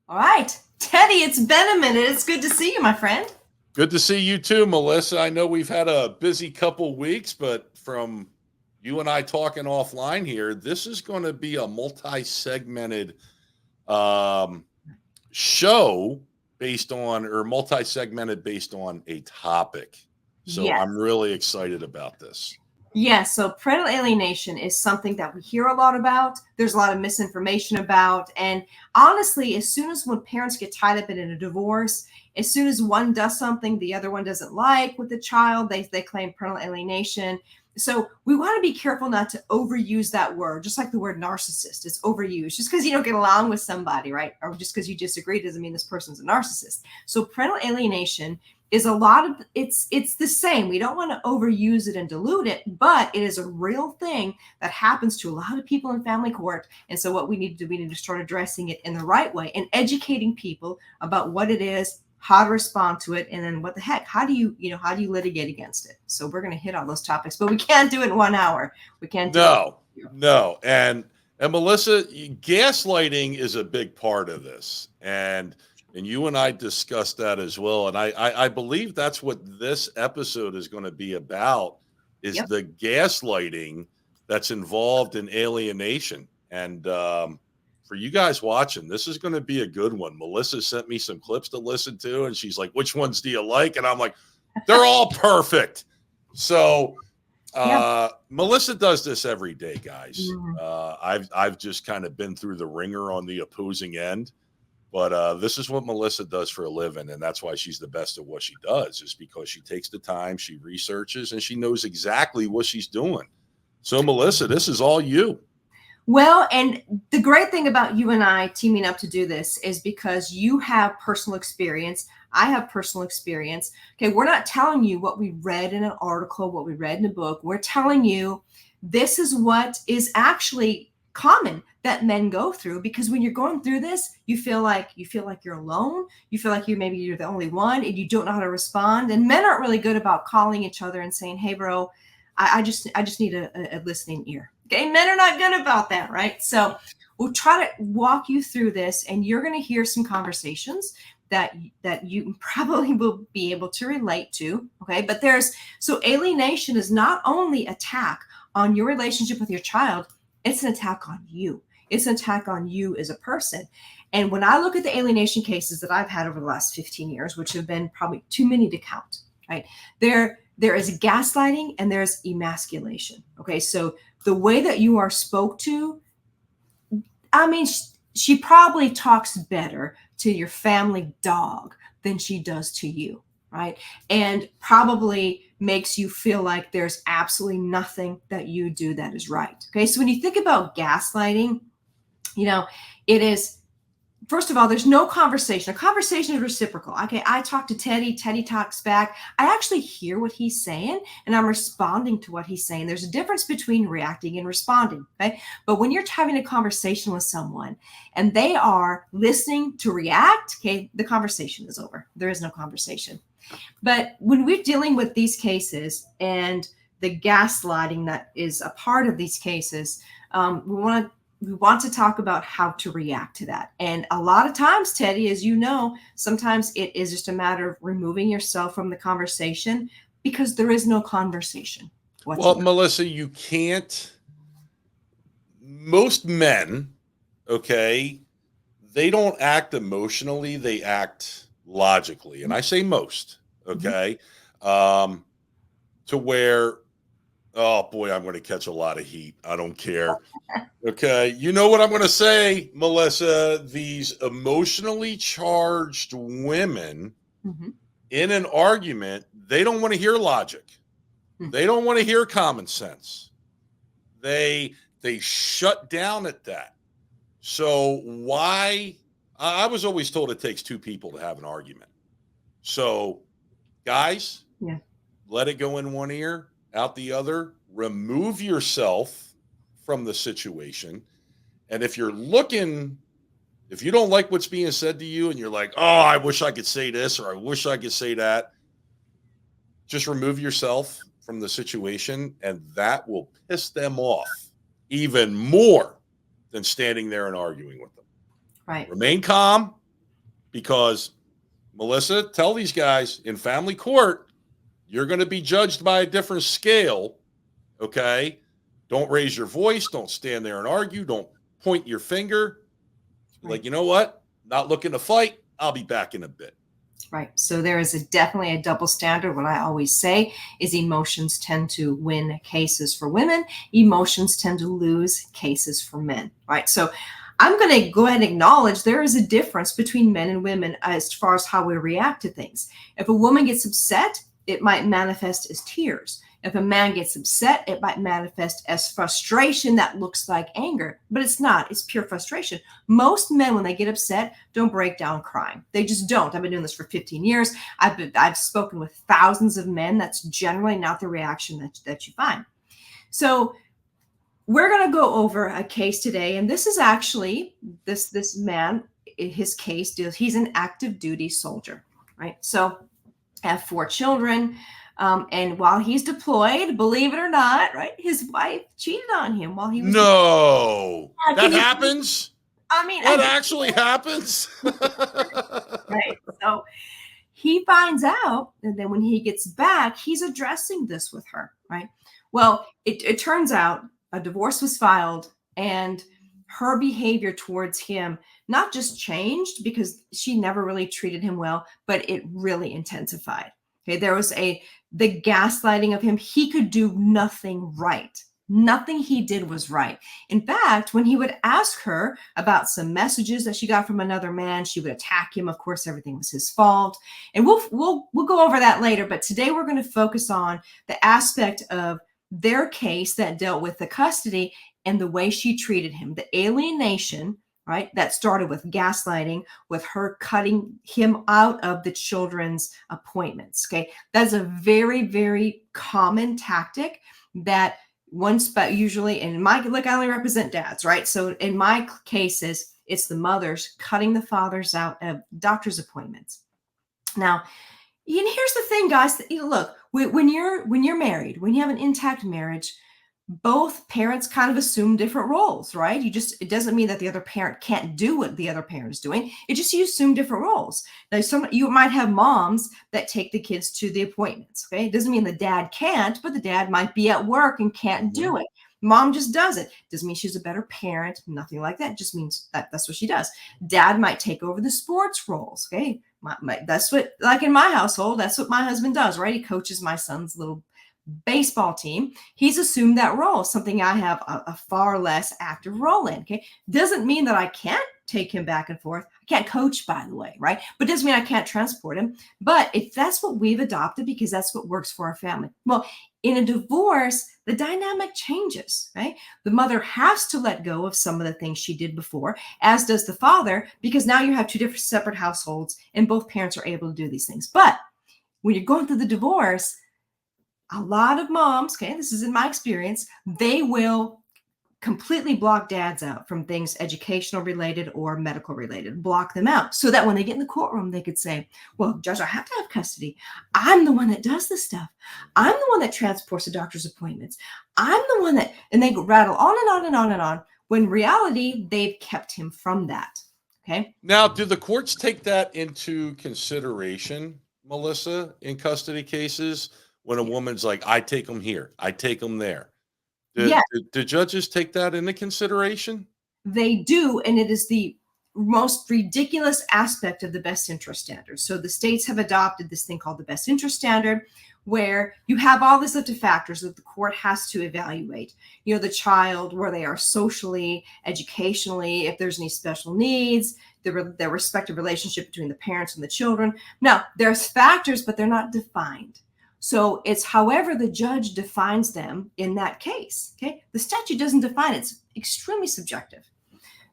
All right. Teddy, it's been a minute. It's good to see you, my friend. Good to see you too, Melissa. I know we've had a busy couple weeks, but from you and I talking offline here, this is going to be a multi-segmented um, show based on, or multi-segmented based on a topic. So Yes. I'm really excited about this. Yes. So parental alienation is something that we hear a lot about. There's a lot of misinformation about. And honestly, as soon as when parents get tied up in a divorce, as soon as one does something the other one doesn't like with the child, they claim parental alienation. So we want to be careful not to overuse that word, just like the word narcissist is overused. Just because you don't get along with somebody, right? Or just because you disagree doesn't mean this person's a narcissist. So parental alienation is a lot of it's the same. We don't want to overuse it and dilute it, but it is a real thing that happens to a lot of people in family court. And so what we need to do, we need to start addressing it in the right way and educating people about what it is, how to respond to it, and then what the heck, how do you litigate against it. So we're going to hit all those topics, but we can't do it in 1 hour. We can't do it. No, no, and Melissa, gaslighting is a big part of this, and you and I discussed that as well. And I believe that's what this episode is going to be about is Yep. the gaslighting that's involved in alienation. And for you guys watching, this is going to be a good one. Melissa sent me some clips to listen to, and she's like, "Which ones do you like?" And I'm like, "They're all perfect." So Yeah. Melissa does this every day, guys. Mhm. I've just kind of been through the ringer on the opposing end, but this is what Melissa does for a living, and that's why she's the best at what she does. Is because she takes the time, she researches, and she knows exactly what she's doing. So, Melissa, this is all you. Well, and the great thing about you and I teaming up to do this is because you have personal experience. I have personal experience. Okay, we're not telling you what we read in an article, what we read in a book. We're telling you this is what is actually common that men go through, because when you're going through this, you feel like you're alone. You feel like you're the only one and you don't know how to respond. And men aren't really good about calling each other and saying, "Hey bro, I just need a listening ear." Okay, men are not good about that, right? So we'll try to walk you through this, and you're going to hear some conversations that you probably will be able to relate to. Okay, but so alienation is not only attack on your relationship with your child, it's an attack on you. It's an attack on you as a person. And when I look at the alienation cases that I've had over the last 15 years, which have been probably too many to count, right? There is gaslighting and there's emasculation. Okay, so the way that you are spoke to, I mean, she probably talks better to your family dog than she does to you, right? And probably makes you feel like there's absolutely nothing that you do that is right. Okay, so when you think about gaslighting, you know, it is, first of all, there's no conversation. A conversation is reciprocal. Okay, I talk to Teddy, Teddy talks back. I actually hear what he's saying and I'm responding to what he's saying. There's a difference between reacting and responding. Okay, but when you're having a conversation with someone and they are listening to react, okay, the conversation is over. There is no conversation. But when we're dealing with these cases and the gaslighting that is a part of these cases, we want to talk about how to react to that. And a lot of times, Teddy, as you know, sometimes it is just a matter of removing yourself from the conversation because there is no conversation Well, whatsoever. Melissa, you can't. Most men, okay, they don't act emotionally; they act logically, and I say most, Mhm. okay, um, to where, oh boy, I'm going to catch a lot of heat. I don't care. Okay, you know what I'm going to say, Melissa? These emotionally charged women Mhm. in an argument, they don't want to hear logic. Mhm. They don't want to hear common sense. They they shut down at that. So why? I was always told it takes two people to have an argument. So guys, Yeah. let it go in one ear, out the other. Remove yourself from the situation. And if you don't like what's being said to you and you're like, oh, I wish I could say this or I wish I could say that, just remove yourself from the situation and that will piss them off even more than standing there and arguing with them. Right. Remain calm, because Melissa, tell these guys in family court, you're going to be judged by a different scale. Okay. Don't raise your voice. Don't stand there and argue. Don't point your finger. Right. Like, you know what? Not looking to fight. I'll be back in a bit. Right. So there is definitely a double standard. What I always say is emotions tend to win cases for women. Emotions tend to lose cases for men. Right. So I'm going to go ahead and acknowledge there is a difference between men and women as far as how we react to things. If a woman gets upset, it might manifest as tears. If a man gets upset, it might manifest as frustration that looks like anger, but it's not. It's pure frustration. Most men, when they get upset, don't break down crying. They just don't. I've been doing this for 15 years. I've spoken with thousands of men. That's generally not the reaction that you find. So we're going to go over a case today, and this is actually this man. His case deals. He's an active duty soldier, right? So I have 4 children. And while he's deployed, believe it or not, right, his wife cheated on him while he was No, that happens. I mean, that actually happens. Right. So he finds out, and then when he gets back, he's addressing this with her, right? Well, it turns out a divorce was filed, and her behavior towards him not just changed because she never really treated him well, but it really intensified. Okay, there was the gaslighting of him. He could do nothing right. Nothing he did was right. In fact, when he would ask her about some messages that she got from another man, she would attack him. Of course, everything was his fault. And we'll go over that later. But today we're going to focus on the aspect of their case that dealt with the custody and the way she treated him, the alienation, right? That started with gaslighting, with her cutting him out of the children's appointments. Okay. That's a very, very common tactic that usually in my, look, I only represent dads, right? So in my cases, it's the mothers cutting the fathers out of doctor's appointments. Now, and here's the thing, guys, look, when you're married, when you have an intact marriage, both parents kind of assume different roles, right? It doesn't mean that the other parent can't do what the other parent is doing. It just, you assume different roles. Now, you might have moms that take the kids to the appointments, okay? It doesn't mean the dad can't, but the dad might be at work and can't do it. Mom just does it. Doesn't mean she's a better parent, nothing like that. It just means that's what she does. Dad might take over the sports roles, okay? That's what, like in my household, that's what my husband does, right? He coaches my son's little baseball team. He's assumed that role, something I have a far less active role in. Okay. Doesn't mean that I can't take him back and forth. I can't coach, by the way, right? But doesn't mean I can't transport him. But if that's what we've adopted, because that's what works for our family. Well, in a divorce, the dynamic changes, right? The mother has to let go of some of the things she did before, as does the father, because now you have 2 different separate households and both parents are able to do these things. But when you're going through the divorce, a lot of moms, okay, this is in my experience, they will completely block dads out from things educational related or medical related, block them out so that when they get in the courtroom, they could say, well, Judge, I have to have custody. I'm the one that does this stuff. I'm the one that transports the doctor's appointments. I'm the one that, and they rattle on and on and on and on, when in reality, they've kept him from that, okay? Now, do the courts take that into consideration, Melissa, in custody cases? When a woman's like, I take them here, I take them there. Do judges take that into consideration? They do, and it is the most ridiculous aspect of the best interest standard. So the states have adopted this thing called the best interest standard, where you have all these other factors that the court has to evaluate. You know, the child, where they are socially, educationally, if there's any special needs, the respective relationship between the parents and the children. Now, there's factors, but they're not defined. So it's however the judge defines them in that case, okay? The statute doesn't define it. It's extremely subjective.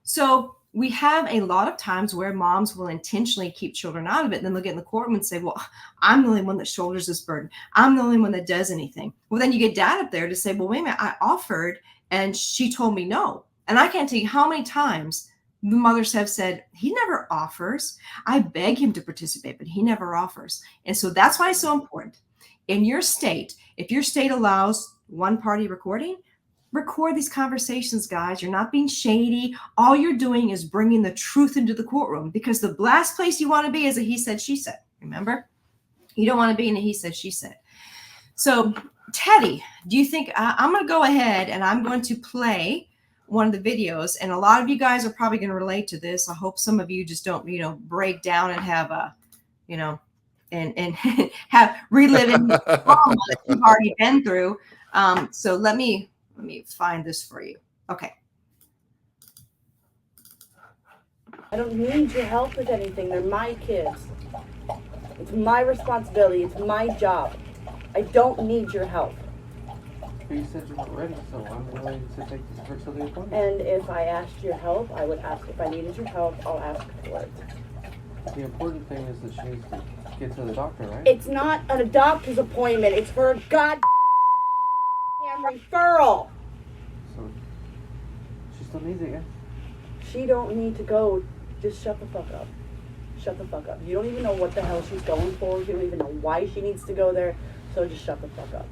So we have a lot of times where moms will intentionally keep children out of it, and then they'll get in the courtroom and say, well, I'm the only one that shoulders this burden. I'm the only one that does anything. Well, then you get dad up there to say, well, wait a minute, I offered, and she told me no. And I can't tell you how many times the mothers have said, he never offers. I beg him to participate, but he never offers. And so that's why it's so important. In your state, if your state allows one party recording, record these conversations, guys. You're not being shady. All you're doing is bringing the truth into the courtroom, because the last place you want to be is a he said, she said. Remember? You don't want to be in a he said, she said. So, Teddy, do you think I'm going to go ahead and I'm going to play one of the videos, and a lot of you guys are probably going to relate to this. I hope some of you just don't, break down and have a, and have reliving the trauma that you've already been through. So let me find this for you. Okay. I don't need your help with anything. They're my kids. It's my responsibility. It's my job. I don't need your help. But you said you weren't ready, so I'm willing to take her to the appointment. And if I asked your help, I would ask. If I needed your help, I'll ask for it. The important thing is that she needs to get to the doctor, right? It's not a doctor's appointment. It's for a goddamn referral. So she still needs it, yeah? She don't need to go. Just shut the fuck up. Shut the fuck up. You don't even know what the hell she's going for. You don't even know why she needs to go there. So just shut the fuck up.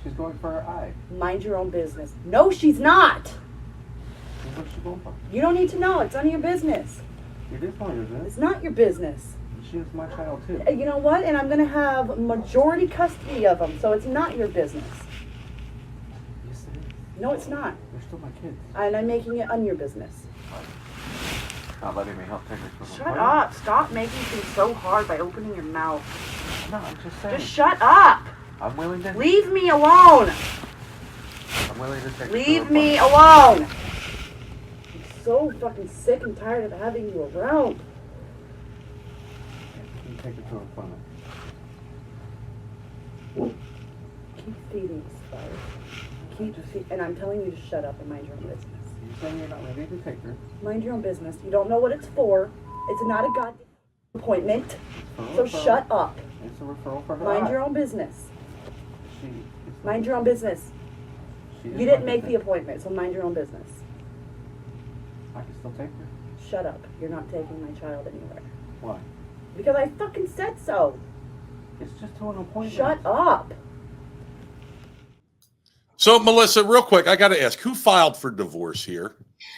She's going for her eye. Mind your own business. No, she's not. What's she going for? You don't need to know. It's none of your business. It is none of your business. It's not your business. She's my child, too. You know what? And I'm going to have majority custody of them. So it's not your business. Yes, it is. No, it's not. They're still my kids. And I'm making it on your business. Not letting me help take her to the Shut appointment. up. Stop making things so hard by opening your mouth. No, I'm just saying. Just shut up. I'm willing to. Leave me alone. I'm willing to take her to the Leave me appointment. alone. I'm so fucking sick and tired of having you around. You take her to an appointment. Keep feeding us, Spire. And I'm telling you to shut up and mind your own business. You're saying you're not ready to take her. Mind your own business. You don't know what it's for. It's not a goddamn appointment. It's a So referral. shut up. It's a referral for her Mind eye. your own business. It's Mind your own business. She is You didn't my make the business. appointment, so mind your own business. I can still take her. Shut up. You're not taking my child anywhere. Why? Because I fucking said so. It's just to an appointment. Shut up. So, Melissa, real quick, I got to ask, who filed for divorce here?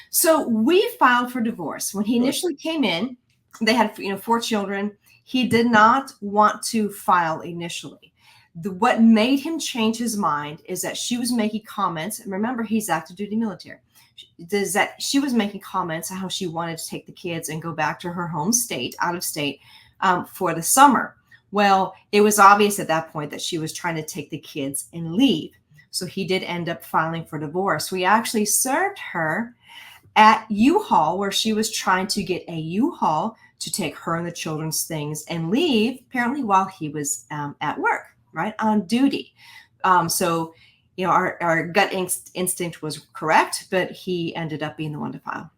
So we filed for divorce. When he initially came in, they had 4 children. He did not want to file initially. What made him change his mind is that she was making comments. And remember, he's active duty military. She was making comments on how she wanted to take the kids and go back to her home state, out of state, for the summer. Well, it was obvious at that point that she was trying to take the kids and leave. So he did end up filing for divorce. We actually served her at U-Haul, where she was trying to get a U-Haul to take her and the children's things and leave, apparently while he was at work, right, on duty. So, our gut instinct was correct, but he ended up being the one to file.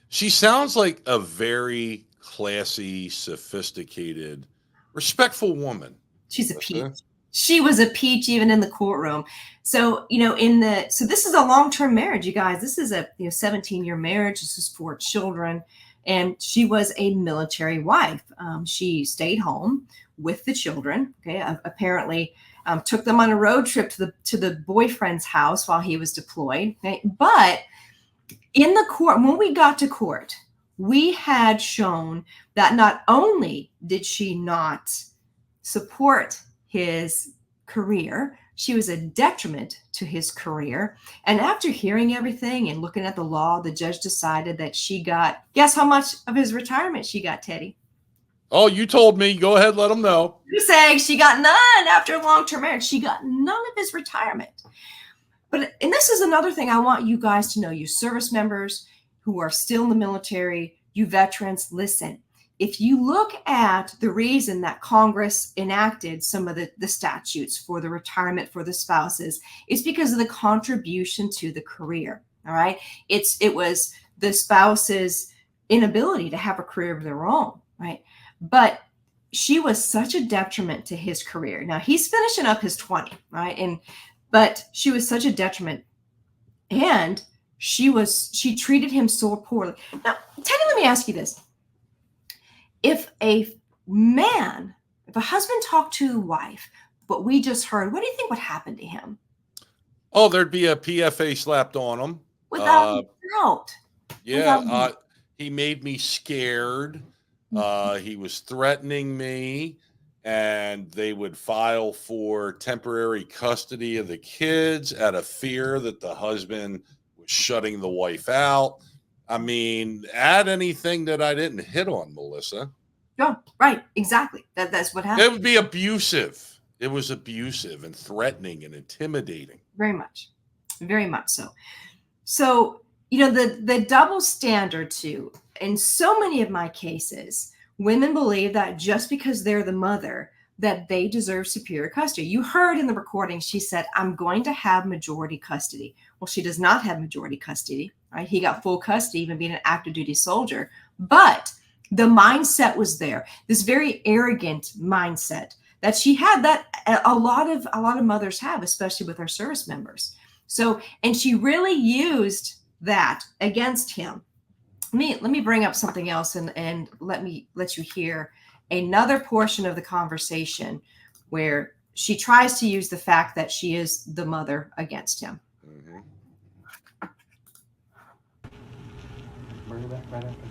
She sounds like a very classy, sophisticated, respectful woman. She's a peach. She was a peach even in the courtroom. So, so this is a long-term marriage, you guys. This is a 17-year marriage. This is 4 children. And she was a military wife. She stayed home with the children. Okay, apparently took them on a road trip to the boyfriend's house while he was deployed. Okay? But in the court, when we got to court, we had shown that not only did she not support his career, she was a detriment to his career. And after hearing everything and looking at the law, the judge decided that she got, guess how much of his retirement she got, Teddy? Oh, you told me. Go ahead, let them know. You're saying she got none after a long-term marriage. She got none of his retirement. And this is another thing I want you guys to know, you service members who are still in the military, you veterans, listen. If you look at the reason that Congress enacted some of the statutes for the retirement for the spouses, it's because of the contribution to the career. All right. It was the spouse's inability to have a career of their own. Right. But she was such a detriment to his career. Now he's finishing up his 20. Right. But she was such a detriment. And she treated him so poorly. Now, Teddy, let me ask you this. If a husband talked to a wife, what we just heard, what do you think would happen to him? Oh, there'd be a PFA slapped on him. Without doubt. Yeah, he made me scared. He was threatening me, and they would file for temporary custody of the kids out of fear that the husband was shutting the wife out. I mean, add anything that I didn't hit on, Melissa. No, right, exactly. That's what It happened. would be abusive. It was abusive and threatening and intimidating. Very much so. So, the double standard too, in so many of my cases, women believe that just because they're the mother, that they deserve superior custody. You heard in the recording, she said, I'm going to have majority custody. Well, she does not have majority custody, right? He got full custody, even being an active duty soldier. But the mindset was there, this very arrogant mindset that she had, that a lot of mothers have, especially with our service members. So, and she really used that against him. Let me bring up something else and let you hear another portion of the conversation where she tries to use the fact that she is the mother against him. Mm-hmm. Bring it back right after.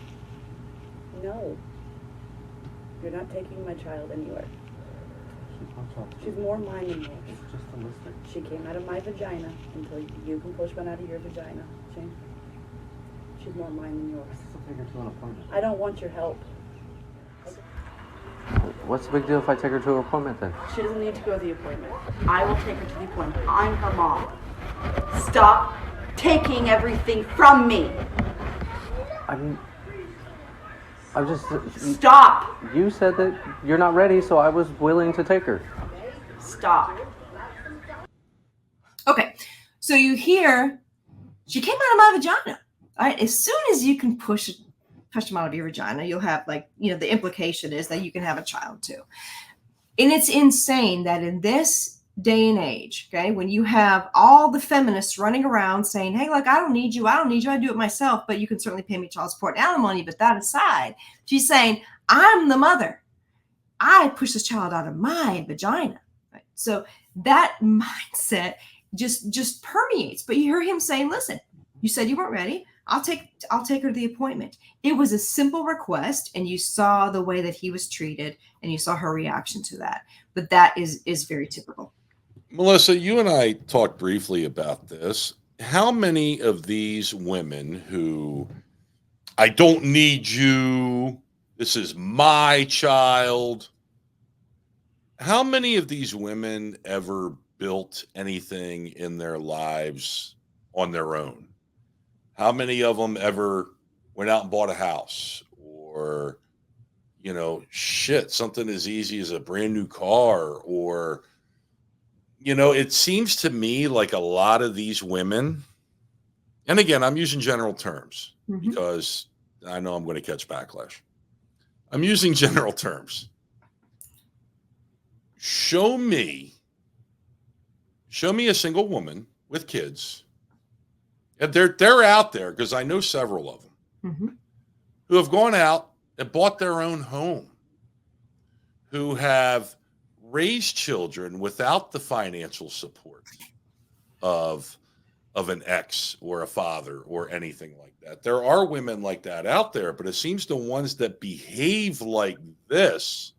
No. You're not taking my child anywhere. She's my child. She's more mine than yours. It's just a listing. She came out of my vagina until you can push one out of your vagina. Shane. She's more mine than yours. This is a take her to an appointment. I don't want your help. What's the big deal if I take her to her appointment then? She doesn't need to go to the appointment. I will take her to the appointment. I'm her mom. Stop taking everything from me. I'm just... Stop. You said that you're not ready, so I was willing to take her. Stop. Okay, so you hear she came out of my vagina. All right, as soon as you can push them out of your vagina, you'll have, like, the implication is that you can have a child too. And it's insane that in this day and age, okay, when you have all the feminists running around saying, hey, look, I don't need you, I do it myself, but you can certainly pay me child support and alimony. But that aside, she's saying, I'm the mother. I push this child out of my vagina. Right? So that mindset just permeates. But you hear him saying, listen, you said you weren't ready. I'll take her to the appointment. It was a simple request, and you saw the way that he was treated, and you saw her reaction to that. But that is very typical. Melissa, you and I talked briefly about this. How many of these women who, I don't need you, this is my child, how many of these women ever built anything in their lives on their own? How many of them ever went out and bought a house, or, something as easy as a brand new car? Or, it seems to me like a lot of these women, and again, I'm using general terms because I know I'm going to catch backlash. I'm using general terms. Show me a single woman with kids. And they're out there, because I know several of them who have gone out and bought their own home, who have raised children without the financial support of an ex or a father or anything like that. There are women like that out there, but it seems the ones that behave like this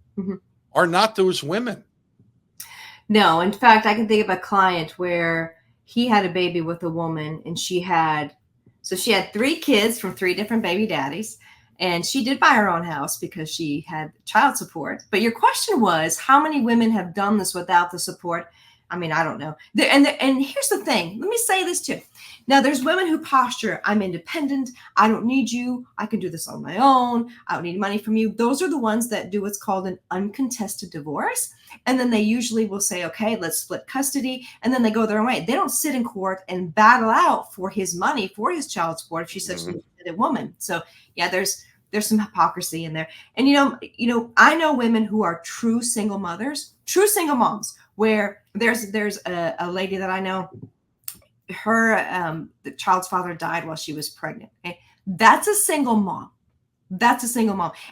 are not those women. No, in fact, I can think of a client where he had a baby with a woman, and she had 3 kids from 3 different baby daddies, and she did buy her own house because she had child support. But your question was, how many women have done this without the support? I mean, I don't know. And here's the thing. Let me say this too. Now, there's women who posture, I'm independent. I don't need you. I can do this on my own. I don't need money from you. Those are the ones that do what's called an uncontested divorce. And then they usually will say, okay, let's split custody. And then they go their own way. They don't sit in court and battle out for his money, for his child support, if she's such an independent woman. So yeah, there's some hypocrisy in there. And, I know women who are true single mothers, true single moms, where there's a lady that I know, her the child's father died while she was pregnant. Okay? That's a single mom. And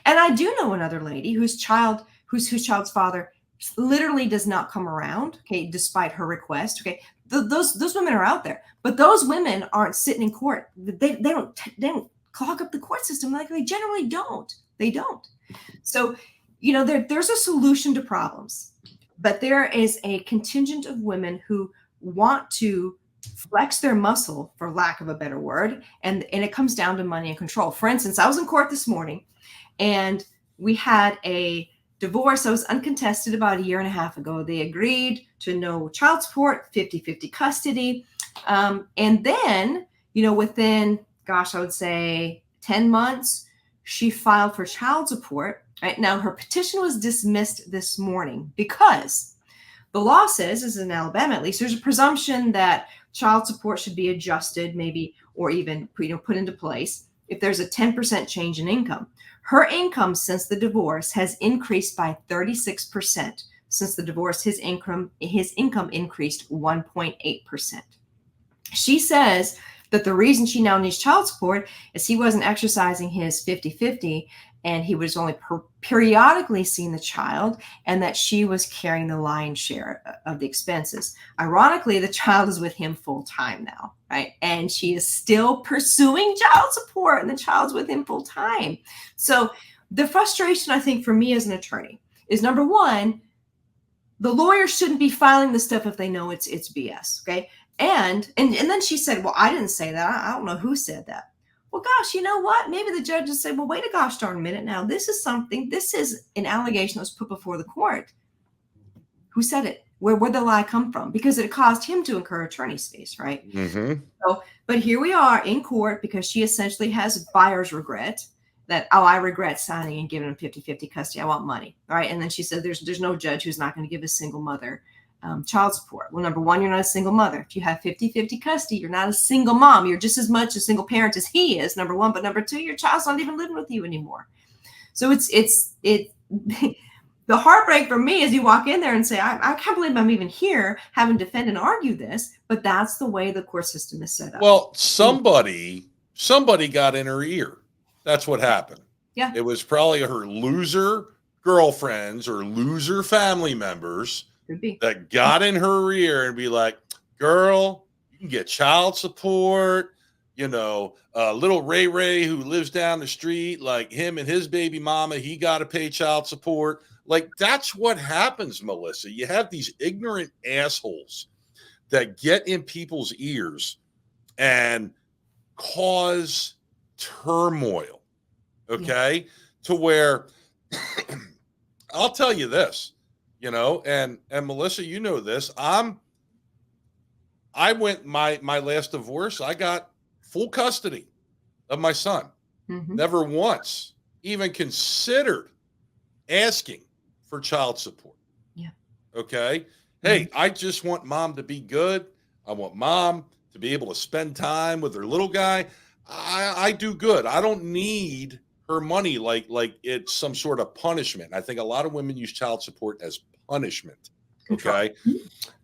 I do know another lady whose child's father literally does not come around, okay, despite her request, okay, those women are out there, but those women aren't sitting in court. They don't clog up the court system like they generally don't. They don't. So, there's a solution to problems, but there is a contingent of women who want to flex their muscle, for lack of a better word, and it comes down to money and control. For instance, I was in court this morning, and we had a divorce that was uncontested about a year and a half ago. They agreed to no child support, 50-50 custody. And then, within, I would say 10 months, she filed for child support. Right now, her petition was dismissed this morning because the law says, as in Alabama at least, there's a presumption that child support should be adjusted, maybe, or even put into place if there's a 10% change in income. Her income since the divorce has increased by 36%. Since the divorce, his income increased 1.8%. She says that the reason she now needs child support is he wasn't exercising his 50-50, and he was only periodically seeing the child, and that she was carrying the lion's share of the expenses. Ironically, the child is with him full time now, right? And she is still pursuing child support, and the child's with him full time. So the frustration, I think, for me as an attorney is, number one, the lawyer shouldn't be filing this stuff if they know it's BS, okay? And then she said, well, I didn't say that. I don't know who said that. Well, gosh, you know what? Maybe the judge will say, well, wait a gosh darn minute now. This is an allegation that was put before the court. Who said it? Where'd the lie come from? Because it caused him to incur attorney's fees, right? Mm-hmm. So, but here we are in court because she essentially has buyer's regret that, I regret signing and giving him 50-50 custody. I want money, all right? And then she said, there's no judge who's not going to give a single mother child support. Well, number one, you're not a single mother. If you have 50-50 custody, you're not a single mom. You're just as much a single parent as he is, number one. But number two, your child's not even living with you anymore. So it's the heartbreak for me is you walk in there and say, I can't believe I'm even here having to defend and argue this, but that's the way the court system is set up. Well, somebody got in her ear. That's what happened. Yeah. It was probably her loser girlfriends or loser family members that got in her ear and be like, girl, you can get child support. Little Ray who lives down the street, like him and his baby mama, he got to pay child support. Like, that's what happens, Melissa. You have these ignorant assholes that get in people's ears and cause turmoil, okay? To where I'll tell you this, and Melissa, you know this. I went my last divorce, I got full custody of my son. Mm-hmm. Never once even considered asking for child support. Yeah. Okay. Mm-hmm. Hey, I just want mom to be good. I want mom to be able to spend time with her little guy. I do good. I don't need her money like it's some sort of punishment. I think a lot of women use child support as punishment. Okay.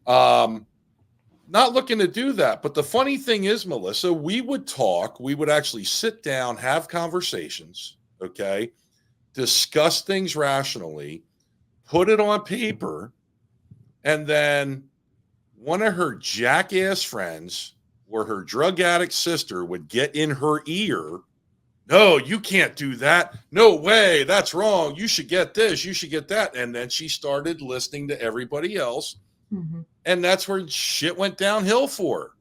Not looking to do that. But the funny thing is, Melissa, we would actually sit down, have conversations, okay, discuss things rationally, put it on paper, and then one of her jackass friends or her drug addict sister would get in her ear. No, you can't do that. No way. That's wrong. You should get this. You should get that. And then she started listening to everybody else. Mm-hmm. And that's where shit went downhill for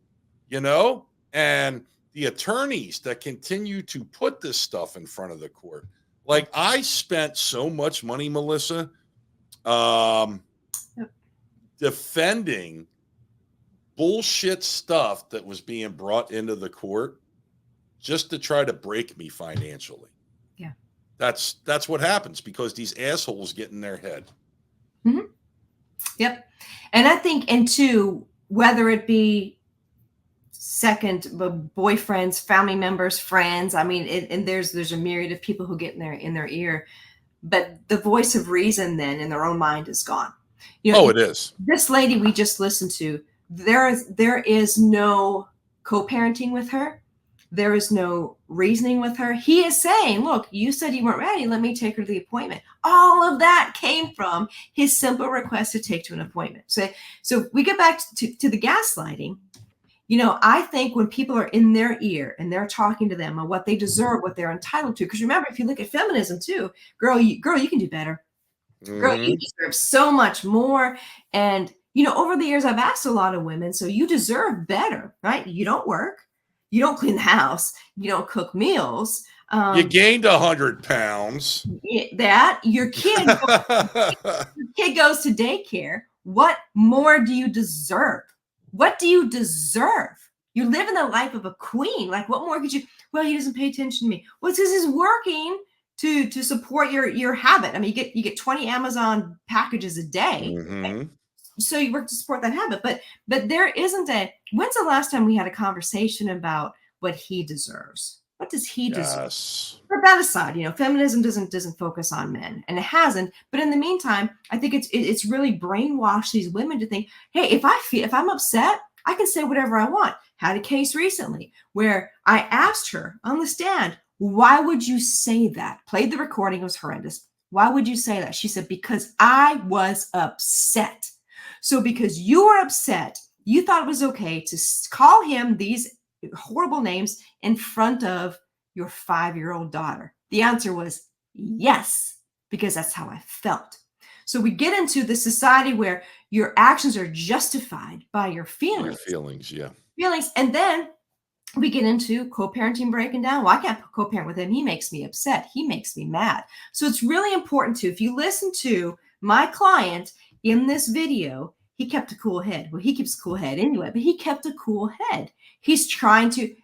her, and the attorneys that continue to put this stuff in front of the court. Like, I spent so much money, Melissa, defending bullshit stuff that was being brought into the court just to try to break me financially. Yeah. That's what happens because these assholes get in their head. Mm-hmm. Yep. And I think, and two, whether it be second boyfriends, family members, friends, I mean, and there's a myriad of people who get in their ear, but the voice of reason then in their own mind is gone. It is. This lady we just listened to, there is no co-parenting with her. There is no reasoning with her. He is saying, look, you said you weren't ready. Let me take her to the appointment. All of that came from his simple request to take to an appointment. So we get back to the gaslighting. I think when people are in their ear and they're talking to them on what they deserve, what they're entitled to, because remember, if you look at feminism too, girl, you can do better. Girl, you deserve so much more. And, over the years, I've asked a lot of women, so you deserve better, right? You don't work. You don't clean the house. You don't cook meals. You gained 100 pounds. That your kid goes to daycare. What more do you deserve? What do you deserve? You're living the life of a queen. Like, what more could you? Well, he doesn't pay attention to me. Well, it's because he's working to support your habit. I mean, you get 20 Amazon packages a day. Mm-hmm. So you work to support that habit. But there isn't when's the last time we had a conversation about what he deserves? What does he deserve? For that aside, feminism doesn't focus on men, and it hasn't. But in the meantime, I think it's really brainwashed these women to think, hey, if I'm upset, I can say whatever I want. Had a case recently where I asked her on the stand, why would you say that? Played the recording, it was horrendous. Why would you say that? She said, because I was upset. So because you were upset, you thought it was okay to call him these horrible names in front of your 5-year-old daughter. The answer was yes, because that's how I felt. So we get into the society where your actions are justified by your feelings. Your feelings, yeah. Feelings. And then we get into co-parenting breaking down. Well, I can't co-parent with him. He makes me upset. He makes me mad. So it's really important if you listen to my client in this video, he kept a cool head. Well, he keeps a cool head anyway, but he kept a cool head. He's trying to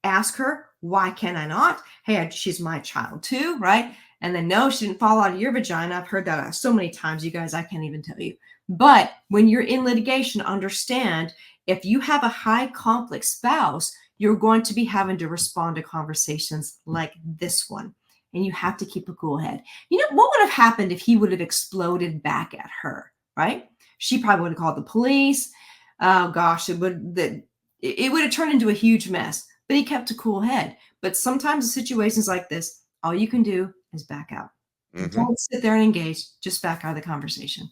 ask her, why can I not? Hey, she's my child too, right? And then, no, she didn't fall out of your vagina. I've heard that so many times, you guys, I can't even tell you. But when you're in litigation, understand if you have a high conflict spouse, you're going to be having to respond to conversations like this one. And you have to keep a cool head. What would have happened if he would have exploded back at her, right? She probably would have called the police. Oh gosh, it would have turned into a huge mess, but he kept a cool head. But sometimes in situations like this, all you can do is back out. Mm-hmm. Don't sit there and engage, just back out of the conversation.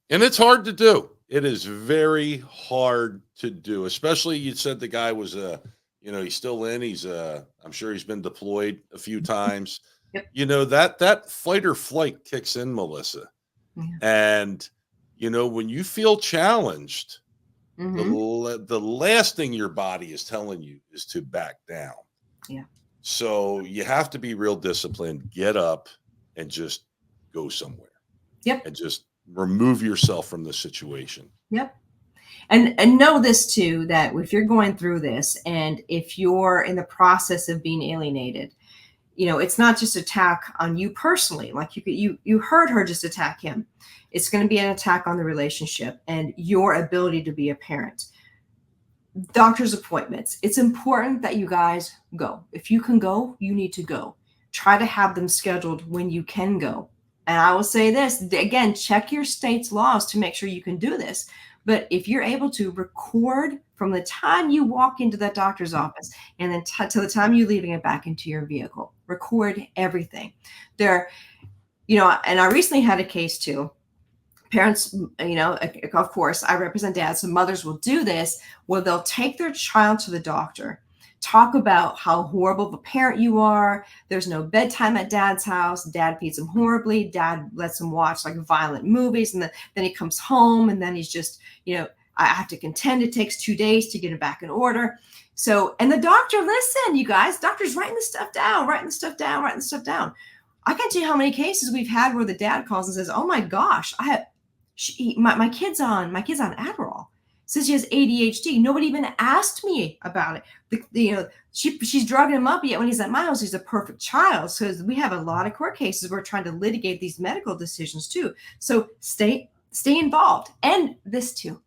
And it's hard to do. It is very hard to do, especially you said the guy was, he's still in, I'm sure he's been deployed a few times. Yep. That fight or flight kicks in, Melissa. Yeah. And, when you feel challenged, mm-hmm. the last thing your body is telling you is to back down. Yeah. So you have to be real disciplined, get up and just go somewhere. Yep. And just remove yourself from the situation. Yep. And know this too, that if you're going through this and if you're in the process of being alienated, it's not just attack on you personally. Like you heard her just attack him. It's going to be an attack on the relationship and your ability to be a parent. Doctor's appointments. It's important that you guys go. If you can go, you need to go. Try to have them scheduled when you can go. And I will say this, again, check your state's laws to make sure you can do this. But if you're able to record from the time you walk into that doctor's office and then to the time you're leaving it back into your vehicle, record everything. And I recently had a case too. Parents, of course, I represent dads, so mothers will do this, where they'll take their child to the doctor, talk about how horrible of a parent you are. There's no bedtime at dad's house. Dad feeds him horribly. Dad lets him watch like violent movies. And then he comes home and then he's just, I have to contend. It takes 2 days to get him back in order. So, and the doctor, listen, you guys, doctor's writing the stuff down. I can't tell you how many cases we've had where the dad calls and says, oh my gosh, my kid's on Adderall. Says she has ADHD. Nobody even asked me about it. She's drugging him up, yet when he's at my house, he's a perfect child. So we have a lot of court cases. We're trying to litigate these medical decisions too. So stay involved. And this too,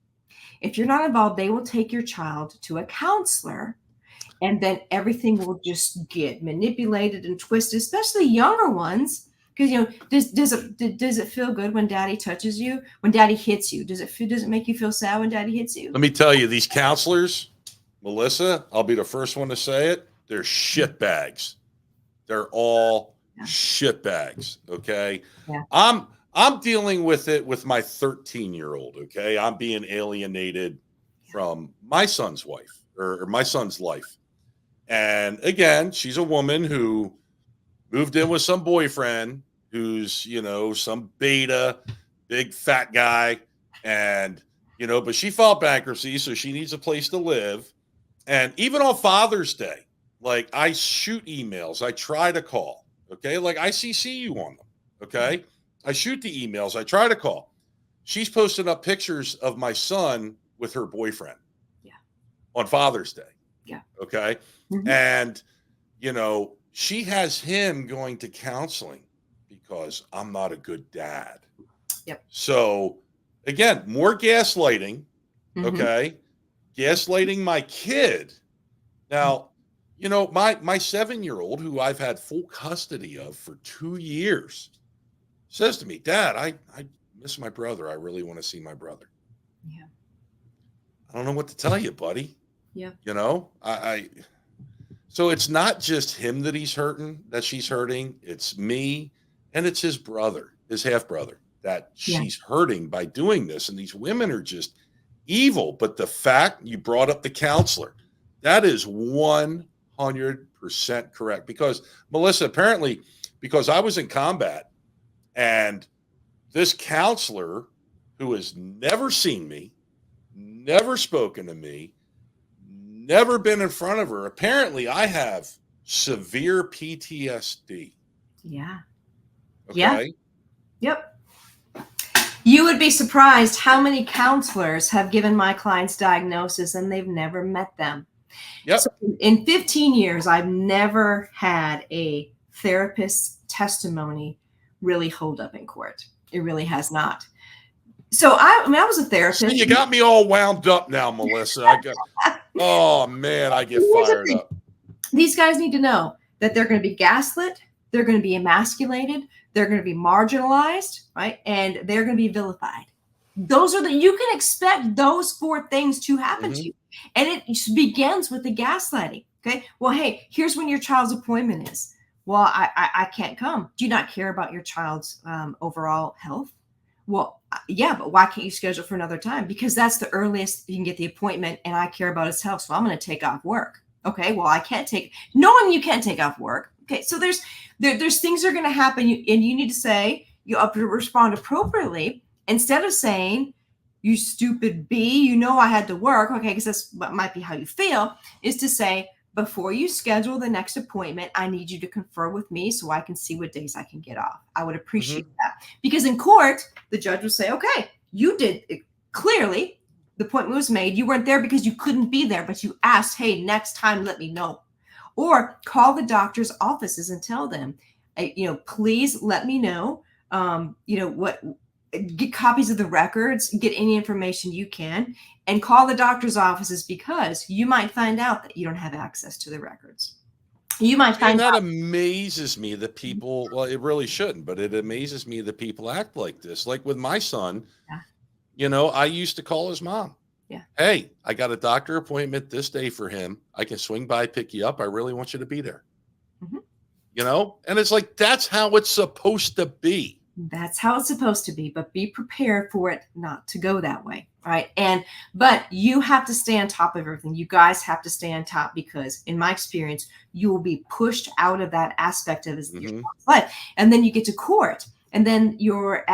if you're not involved, they will take your child to a counselor, and then everything will just get manipulated and twisted, especially younger ones. Because does it feel good when daddy touches you? When daddy hits you? Does it make you feel sad when daddy hits you? Let me tell you, these counselors, Melissa, I'll be the first one to say it. They're shit bags. They're all Yeah. shit bags. Okay. Yeah. I'm dealing with it with my 13-year-old. Okay. I'm being alienated from my son's wife or my son's life. And again, she's a woman who moved in with some boyfriend who's, some beta, big fat guy. And, but she filed bankruptcy, so she needs a place to live. And even on Father's Day, like I shoot emails, I try to call. Okay. Like I CC you on them. Okay. I shoot the emails, I try to call. She's posting up pictures of my son with her boyfriend. Yeah. On Father's Day. Yeah. Okay. Mm-hmm. And, she has him going to counseling because I'm not a good dad. Yep. So again, more gaslighting. Mm-hmm. Okay. Gaslighting my kid. Now, my 7-year-old, who I've had full custody of for 2 years, says to me, Dad, I miss my brother. I really want to see my brother. Yeah. I don't know what to tell you, buddy. Yeah. So it's not just him that she's hurting. It's me, and it's his brother, his half brother, that she's hurting by doing this. And these women are just evil. But the fact you brought up the counselor, that is 100% correct. Because Melissa, apparently, because I was in combat and this counselor who has never seen me, never spoken to me, never been in front of her. Apparently, I have severe PTSD. Yeah. Okay. Yeah. Yep. You would be surprised how many counselors have given my clients diagnosis and they've never met them. Yep. So in 15 years, I've never had a therapist's testimony really hold up in court. It really has not. So I was a therapist. See, you got me all wound up now, Melissa. Oh man, I get fired up. These guys need to know that they're going to be gaslit, they're going to be emasculated, they're going to be marginalized, right? And they're going to be vilified. You can expect those 4 things to happen to you. And it begins with the gaslighting. Okay. Well, hey, here's when your child's appointment is. Well, I can't come. Do you not care about your child's overall health? Well, yeah, but why can't you schedule for another time? Because that's the earliest you can get the appointment and I care about his health. So I'm going to take off work. Okay. Well, I can't knowing you can't take off work. Okay. So there's things that are going to happen and you need to say, you have to respond appropriately instead of saying, you stupid bee, I had to work. Okay. Because that's what might be how you feel, is to say, before you schedule the next appointment, I need you to confer with me so I can see what days I can get off. I would appreciate that. Because in court, the judge would say, okay, you did it. Clearly, the appointment was made. You weren't there because you couldn't be there, but you asked, hey, next time, let me know. Or call the doctor's offices and tell them, please let me know, get copies of the records, get any information you can, and call the doctor's offices because you might find out that you don't have access to the records. You might find that amazes me that people, well, it really shouldn't, but it amazes me that people act like this. Like with my son, I used to call his mom. Yeah. Hey, I got a doctor appointment this day for him. I can swing by, pick you up. I really want you to be there. And it's like, that's how it's supposed to be. That's how it's supposed to be, but be prepared for it not to go that way. Right. But you have to stay on top of everything. You guys have to stay on top because in my experience, you will be pushed out of that aspect of your life. And then you get to court and then your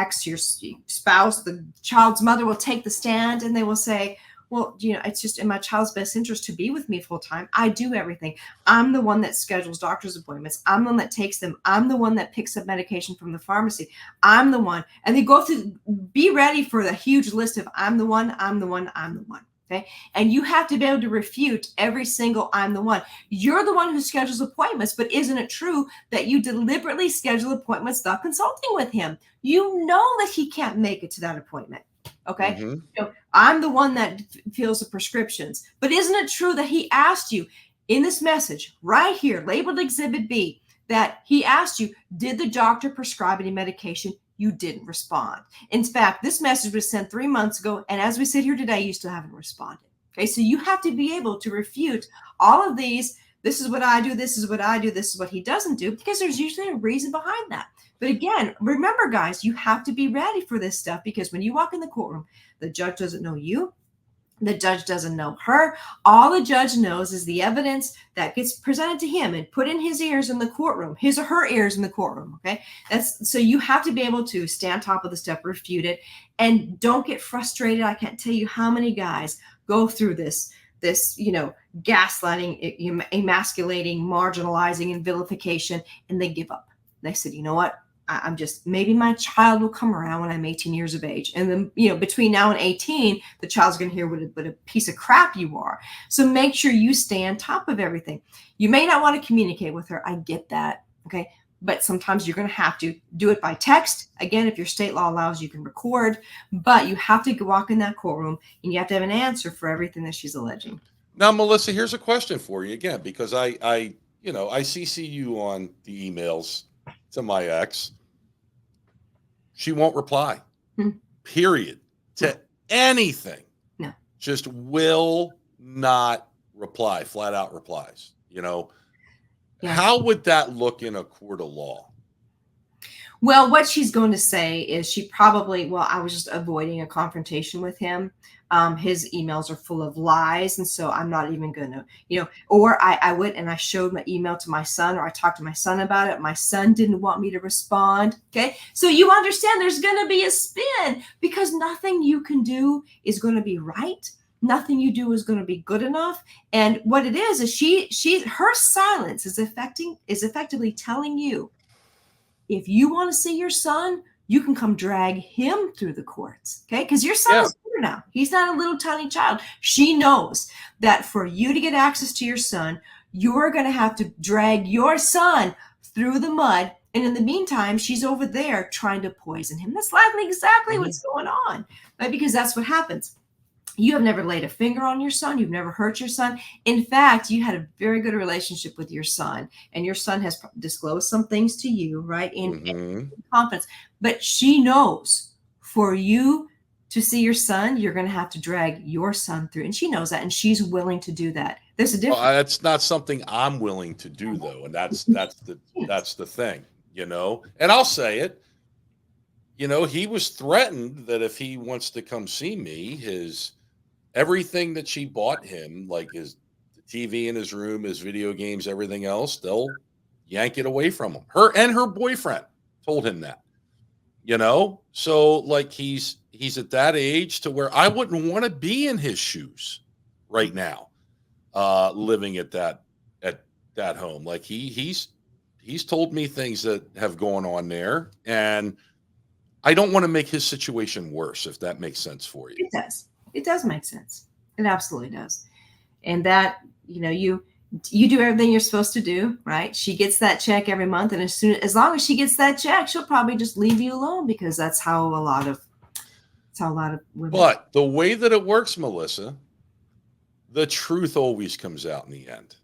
spouse, the child's mother will take the stand and they will say, well, it's just in my child's best interest to be with me full time. I do everything. I'm the one that schedules doctor's appointments. I'm the one that takes them. I'm the one that picks up medication from the pharmacy. I'm the one. And they go through, be ready for the huge list of I'm the one, I'm the one, I'm the one. Okay. And you have to be able to refute every single I'm the one. You're the one who schedules appointments, but isn't it true that you deliberately schedule appointments without consulting with him? You know that he can't make it to that appointment. Okay. I'm the one that fills the prescriptions, but isn't it true that he asked you in this message right here, labeled Exhibit B, that he asked you, did the doctor prescribe any medication? You didn't respond. In fact, this message was sent 3 months ago. And as we sit here today, you still haven't responded. Okay. So you have to be able to refute all of these This is what I do. This is what I do. This is what he doesn't do, because there's usually a reason behind that. But again, remember, guys, you have to be ready for this stuff, because when you walk in the courtroom, the judge doesn't know you. The judge doesn't know her. All the judge knows is the evidence that gets presented to him and put in his ears in the courtroom, his or her ears in the courtroom. Okay. So you have to be able to stay on top of the stuff, refute it, and don't get frustrated. I can't tell you how many guys go through this, gaslighting, emasculating, marginalizing, and vilification, and they give up. They said, you know what? I'm just, maybe my child will come around when I'm 18 years of age. And then, between now and 18, the child's going to hear what a piece of crap you are. So make sure you stay on top of everything. You may not want to communicate with her. I get that. Okay. But sometimes you're going to have to do it by text. Again, if your state law allows, you can record, but you have to walk in that courtroom and you have to have an answer for everything that she's alleging. Now, Melissa, here's a question for you again, because I CC you on the emails to my ex. She won't reply, period, to anything. No. Just will not reply, flat out replies. Yeah. How would that look in a court of law? Well, what she's going to say is she probably, I was just avoiding a confrontation with him. His emails are full of lies. And so I'm not even going to, or I went and I showed my email to my son, or I talked to my son about it. My son didn't want me to respond. Okay. So you understand there's going to be a spin, because nothing you can do is going to be right. Nothing you do is going to be good enough. And what it is her silence is effectively telling you, if you want to see your son, you can come drag him through the courts. Okay. Because your son is here now. He's not a little tiny child. She knows that for you to get access to your son, you're going to have to drag your son through the mud. And in the meantime, she's over there trying to poison him. That's likely exactly what's going on, right? Because that's what happens. You have never laid a finger on your son. You've never hurt your son. In fact, you had a very good relationship with your son, and your son has disclosed some things to you, right? In confidence. But she knows for you to see your son, you're going to have to drag your son through. And she knows that, and she's willing to do that. There's a difference. Well, that's not something I'm willing to do, though. And that's the thing, and I'll say it, he was threatened that if he wants to come see me, everything that she bought him, like the TV in his room, his video games, everything else, they'll yank it away from him. Her and her boyfriend told him that, so like he's at that age to where I wouldn't want to be in his shoes right now, living at that home. Like he's told me things that have gone on there, and I don't want to make his situation worse, if that makes sense for you. It does. It does make sense. It absolutely does. And that, you do everything you're supposed to do, right? She gets that check every month. And as long as she gets that check, she'll probably just leave you alone, because that's how a lot of women. But the way that it works, Melissa, the truth always comes out in the end.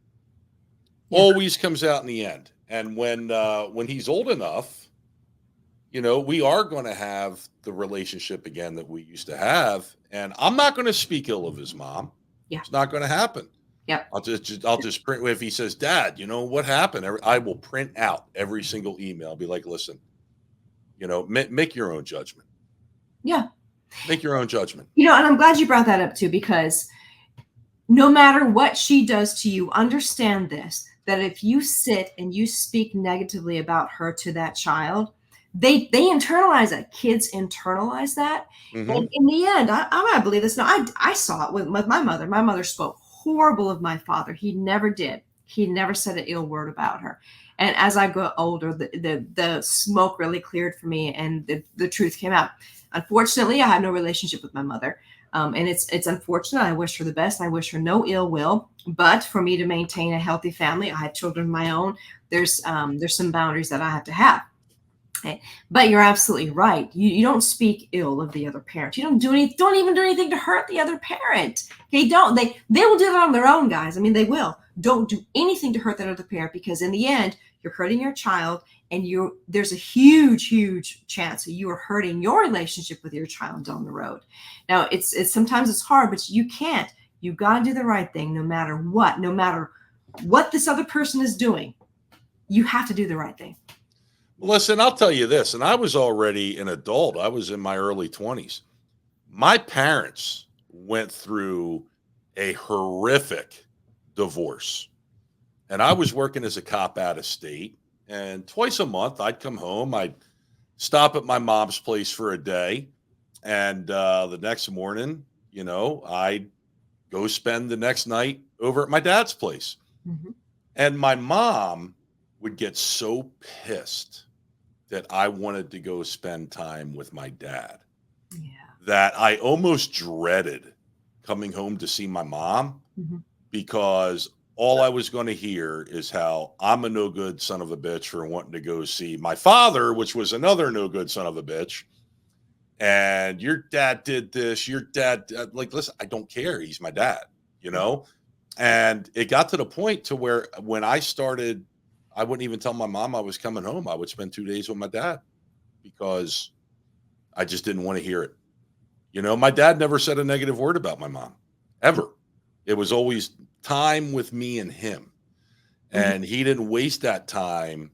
Yeah. Always comes out in the end. And when he's old enough, we are going to have the relationship again that we used to have. And I'm not going to speak ill of his mom. Yeah. It's not going to happen. Yeah. I'll just print. If he says, Dad, what happened? I will print out every single email. I'll be like, listen, make your own judgment. Yeah. Make your own judgment. And I'm glad you brought that up too, because no matter what she does to you, understand this, that if you sit and you speak negatively about her to that child, they internalize that. Kids internalize that. Mm-hmm. And in the end, I believe this. Now, I saw it with my mother. My mother spoke horrible of my father. He never did. He never said an ill word about her. And as I got older, the smoke really cleared for me, and the truth came out. Unfortunately, I had no relationship with my mother. And it's unfortunate. I wish her the best. I wish her no ill will. But for me to maintain a healthy family, I have children of my own. There's some boundaries that I have to have. Okay. But you're absolutely right. You don't speak ill of the other parent. You don't even do anything to hurt the other parent. Okay, they will do that on their own, guys. I mean, they will. Don't do anything to hurt that other parent, because in the end, you're hurting your child, and there's a huge chance that you are hurting your relationship with your child down the road. Now, it's sometimes it's hard, but you can't. You got to do the right thing no matter what, no matter what this other person is doing, you have to do the right thing. Listen, I'll tell you this, and I was already an adult. I was in my early 20s. My parents went through a horrific divorce, and I was working as a cop out of state. And twice a month, I'd come home. I'd stop at my mom's place for a day, and the next morning, I'd go spend the next night over at my dad's place. Mm-hmm. And my mom would get so pissed that I wanted to go spend time with my dad that I almost dreaded coming home to see my mom, because all I was going to hear is how I'm a no good son of a bitch for wanting to go see my father, which was another no good son of a bitch. And your dad did this, your dad, like, listen, I don't care. He's my dad, And it got to the point to where when I started, I wouldn't even tell my mom I was coming home. I would spend 2 days with my dad because I just didn't want to hear it. My dad never said a negative word about my mom, ever. It was always time with me and him. And he didn't waste that time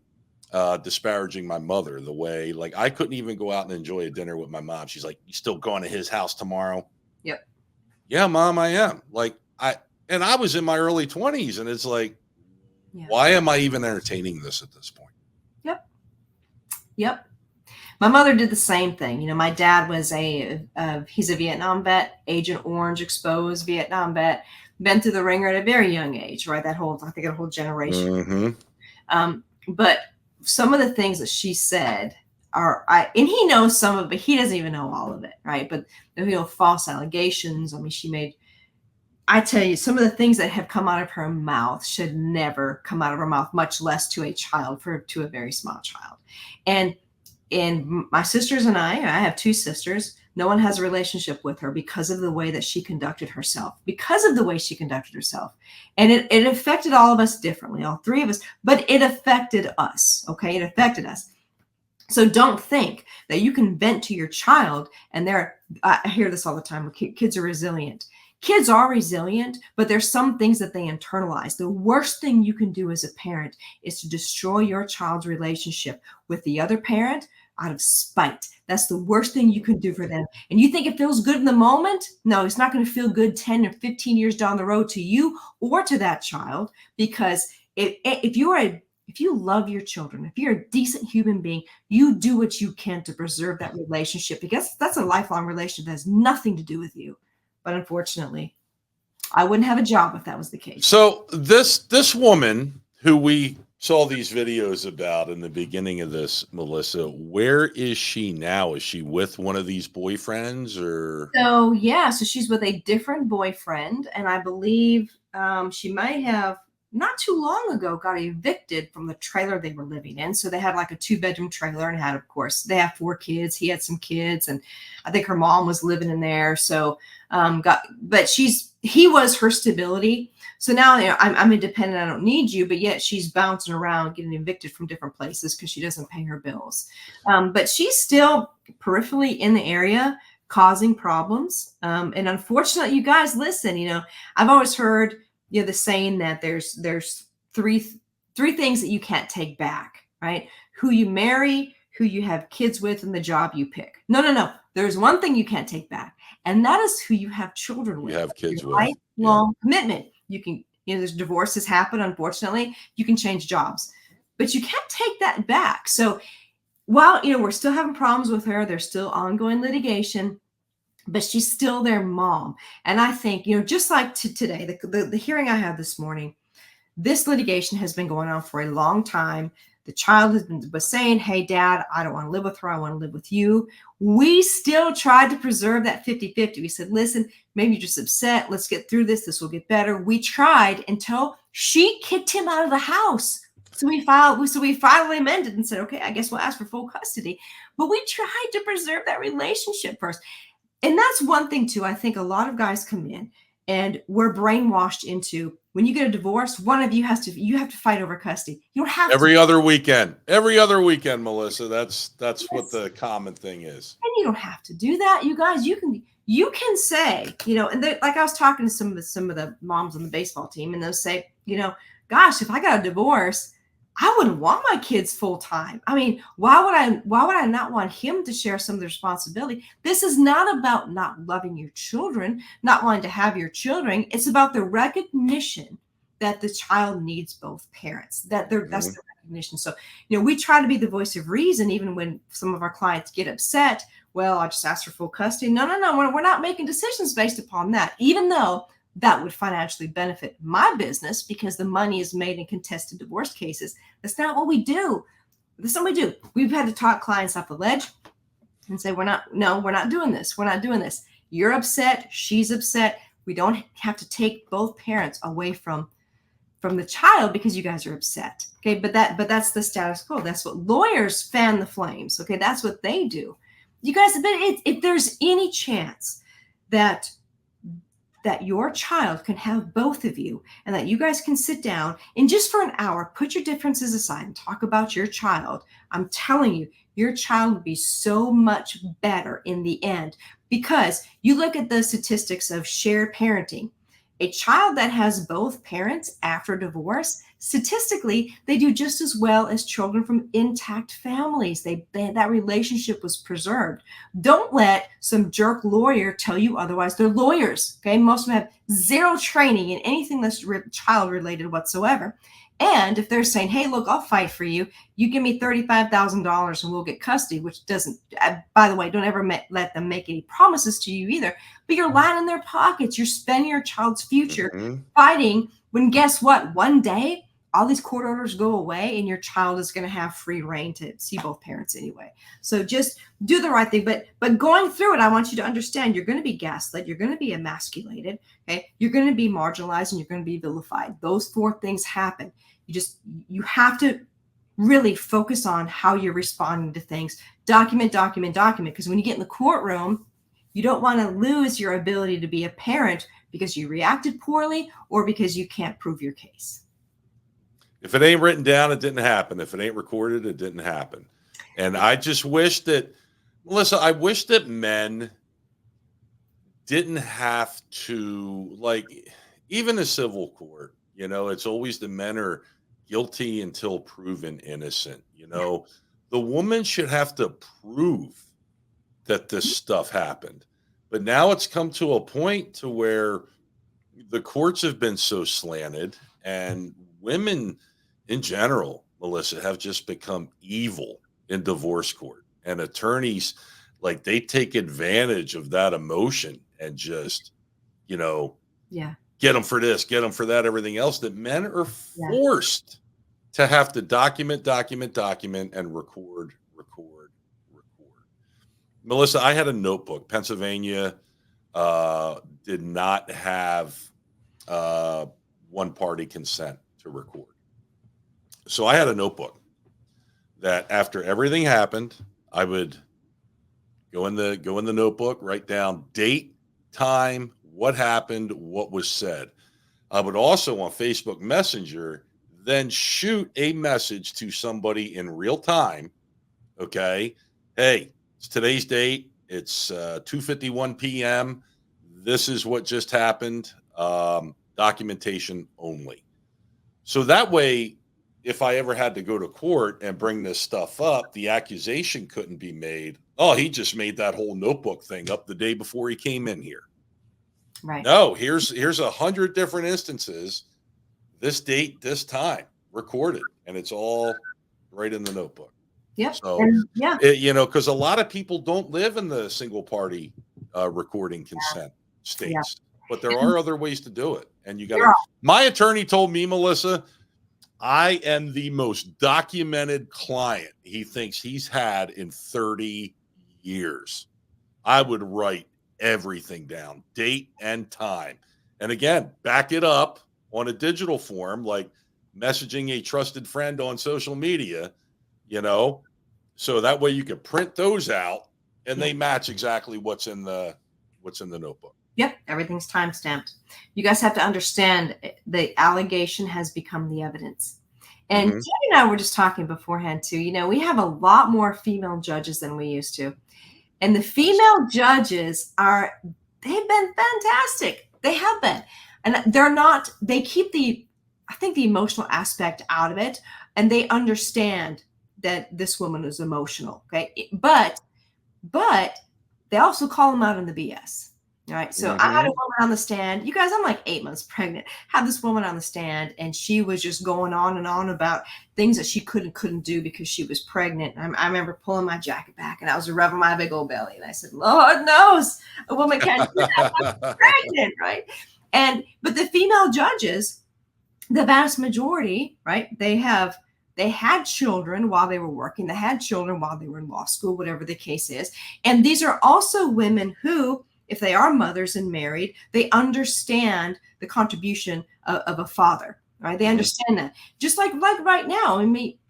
disparaging my mother the way, like, I couldn't even go out and enjoy a dinner with my mom. She's like, "You still going to his house tomorrow?" Yep. Yeah, Mom, I am. Like, I was in my early 20s, and it's like, why am I even entertaining this at this point? Yep. My mother did the same thing. My dad was he's a Vietnam vet, Agent Orange exposed Vietnam vet, been through the ringer at a very young age, right? I think a whole generation. But some of the things that she said and he knows some of it, but he doesn't even know all of it, right? But false allegations. I mean, I tell you, some of the things that have come out of her mouth should never come out of her mouth, much less to a child, to a very small child. And my sisters and I have 2 sisters. No one has a relationship with her because of the way that she conducted herself, And it affected all of us differently, all 3 of us, but it affected us. Okay. It affected us. So don't think that you can vent to your child. And I hear this all the time. Kids are resilient. Kids are resilient, but there's some things that they internalize. The worst thing you can do as a parent is to destroy your child's relationship with the other parent out of spite. That's the worst thing you can do for them. And you think it feels good in the moment? No, it's not going to feel good 10 or 15 years down the road to you or to that child, because if you love your children, if you're a decent human being, you do what you can to preserve that relationship, because that's a lifelong relationship that has nothing to do with you. But unfortunately, I wouldn't have a job if that was the case. So this woman who we saw these videos about in the beginning of this, Melissa, where is she now? Is she with one of these boyfriends or? So she's with a different boyfriend. And I believe she might have not too long ago got evicted from the trailer they were living in. So they had like a 2-bedroom trailer and of course, they have 4 kids. He had some kids, and I think her mom was living in there. So he was her stability. So now I'm independent. I don't need you, but yet she's bouncing around, getting evicted from different places because she doesn't pay her bills. But she's still peripherally in the area causing problems. And unfortunately, you guys, listen, I've always heard, the saying that there's three things that you can't take back, right? Who you marry, who you have kids with, and the job you pick. No. There's one thing you can't take back, and that is who you have children with. You have kids with. Lifelong commitment. You can, there's divorces happen, unfortunately. You can change jobs, but you can't take that back. So while, we're still having problems with her, there's still ongoing litigation, but she's still their mom. And I think, just like today, the hearing I had this morning, this litigation has been going on for a long time. The child was saying, "Hey, Dad, I don't want to live with her. I want to live with you." We still tried to preserve that 50-50. We said, "Listen, maybe you're just upset. Let's get through this. This will get better." We tried until she kicked him out of the house. So we finally amended and said, "Okay, I guess we'll ask for full custody." But we tried to preserve that relationship first. And that's one thing too. I think a lot of guys come in and we're brainwashed into, when you get a divorce, one of you have to fight over custody. You don't have every other weekend, Melissa. That's what the common thing is. And you don't have to do that, you guys. You can say, and like I was talking to some of the moms on the baseball team, and they'll say, gosh, if I got a divorce, I wouldn't want my kids full time. I mean, why would I not want him to share some of the responsibility? This is not about not loving your children, not wanting to have your children. It's about the recognition that the child needs both parents. That's the recognition. So, we try to be the voice of reason, even when some of our clients get upset. Well, I just asked for full custody. No. We're not making decisions based upon that, even though that would financially benefit my business because the money is made in contested divorce cases. That's not what we do. That's not what we do. We've had to talk clients off the ledge and say, we're not doing this. We're not doing this. You're upset. She's upset. We don't have to take both parents away from the child because you guys are upset. Okay. But that's the status quo. That's what lawyers fan the flames. Okay. That's what they do. You guys, if there's any chance that your child can have both of you and that you guys can sit down and just for an hour, put your differences aside and talk about your child, I'm telling you, your child would be so much better in the end because you look at the statistics of shared parenting. A child that has both parents after divorce, statistically, they do just as well as children from intact families. That relationship was preserved. Don't let some jerk lawyer tell you otherwise. They're lawyers, okay? Most of them have zero training in anything that's child related whatsoever. And if they're saying, hey, look, I'll fight for you. You give me $35,000 and we'll get custody, which doesn't, by the way, don't ever let them make any promises to you either. But you're lying in their pockets. You're spending your child's future fighting when guess what? One day, all these court orders go away and your child is going to have free reign to see both parents anyway. So just do the right thing. But going through it, I want you to understand you're going to be gaslit. You're going to be emasculated. Okay. You're going to be marginalized and you're going to be vilified. Those four things happen. You have to really focus on how you're responding to things. Document. Because when you get in the courtroom, you don't want to lose your ability to be a parent because you reacted poorly or because you can't prove your case. If it ain't written down, it didn't happen. If it ain't recorded, it didn't happen. And I just wish that, Melissa, I wish that men didn't have to, like, even a civil court, it's always the men are guilty until proven innocent. The woman should have to prove that this stuff happened. But now it's come to a point to where the courts have been so slanted and women in general, Melissa, have just become evil in divorce court, and attorneys, like, they take advantage of that emotion and just, get them for this, get them for that, everything else, that men are forced to have to document and record. Melissa, I had a notebook. Pennsylvania did not have one-party consent to record. So I had a notebook that after everything happened, I would go in the notebook, write down date, time, what happened, what was said. I would also on Facebook Messenger then shoot a message to somebody in real time. Okay. Hey, it's today's date. It's 2:51 p.m. This is what just happened. Documentation only. So that way, if I ever had to go to court and bring this stuff up, the accusation couldn't be made. Oh, he just made that whole notebook thing up the day before he came in here. Right. No, here's 100 different instances, this date, this time, recorded, and it's all right in the notebook. Yep. So, because a lot of people don't live in the single party recording consent states, but there are other ways to do it. And you got to, my attorney told me, Melissa, I am the most documented client he thinks he's had in 30 years. I would write everything down, date and time. And again, back it up on a digital form, like messaging a trusted friend on social media, so that way you can print those out and they match exactly what's in the notebook. Yep, everything's time stamped. You guys have to understand the allegation has become the evidence. And Jenny and I were just talking beforehand too. We have a lot more female judges than we used to. And the female judges they've been fantastic. They have been. And they keep the I think the emotional aspect out of it, and they understand that this woman is emotional. Okay. But they also call them out on the BS. All right. So I had a Mm-hmm. woman on the stand. You guys, I'm like 8 months pregnant. Had this woman on the stand, and she was just going on and on about things that she couldn't do because she was pregnant. I remember pulling my jacket back, and I was rubbing my big old belly, and I said, "Lord knows a woman can't do that. I'm pregnant, right?" And but the female judges, the vast majority, right? They had children while they were working. They had children while they were in law school, whatever the case is. And these are also women who, if they are mothers and married, they understand the contribution of a father, right? They Mm-hmm. understand that. Just like right now,